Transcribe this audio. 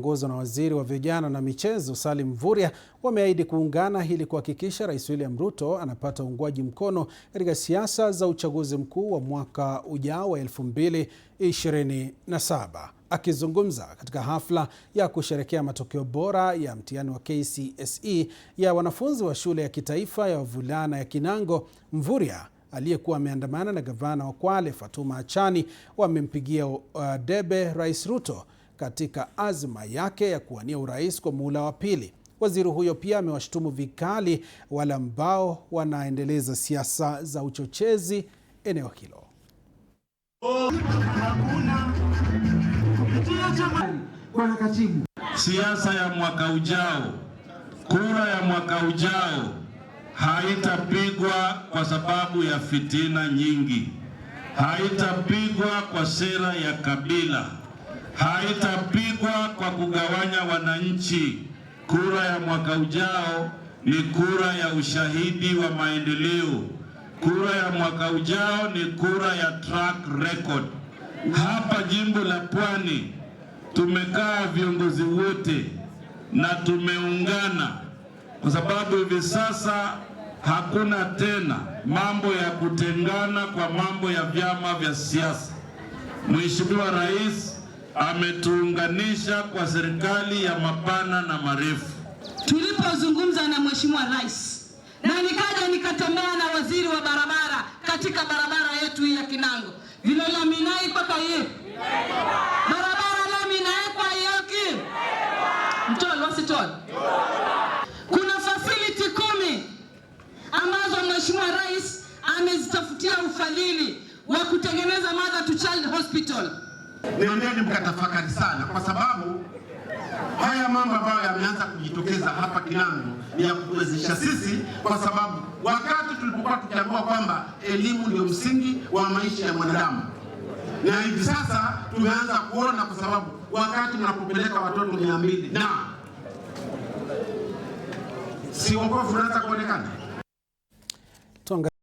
Ngozo na waziri wa vijana na michezo Salim Mvurya wameahidi kuungana ili kuhakikisha Rais William Ruto anapata uungwaji mkono katika siasa za uchaguzi mkuu wa mwaka ujao wa 2027. Akizungumza katika hafla ya kusherehekea matokeo bora ya mtihani wa KCSE ya wanafunzi wa shule ya kitaifa ya wavulana ya Kinango, Mvurya aliyekuwa ameandamana na gavana wa Kwale Fatuma Achani wamempigia debe Rais Ruto katika azma yake ya kuwania urais kwa muhula wa pili. Waziri huyo pia amewashutumu vikali wale ambao wanaendeleza siasa za uchochezi eneo hilo. Siasa ya mwaka ujao, kura ya mwaka ujao haitapigwa kwa sababu ya fitina nyingi. Haitapigwa kwa sera ya kabila. Haitapigwa kwa kugawanya wananchi. Kura ya mwaka ujao ni kura ya ushahidi wa maendeleo. Kura ya mwaka ujao ni kura ya track record. Hapa jimbo la Pwani tumekaa viongozi wote na tumeungana kwa sababu hivi sasa hakuna tena mambo ya kutengana kwa mambo ya vyama vya siasa. Mheshimiwa Rais ametuunganisha kwa serikali ya mapana na marefu. Tulipozungumza na Mheshimiwa Rais na nikaja nikatembea na waziri wa barabara katika barabara yetu ya Kinango, vile lami mpaka hiyo barabara lami inaekwa yoki mtolo wasitolo. Kuna facility 10 ambazo Mheshimiwa Rais amezitafutia ufadhili wa kutengeneza mother to child hospital. Nendeni mkatafakari sana, kwa sababu haya mambo ambayo yameanza kujitokeza hapa Kinango ni ya kuwezesha sisi, kwa sababu wakati tulipokuwa tukiambiwa kwamba elimu ndio msingi wa maisha ya mwanadamu, na hivi sasa tumeanza kuona, kwa sababu wakati mnapopeleka watoto 200 na si wokovu unaanza kuonekana.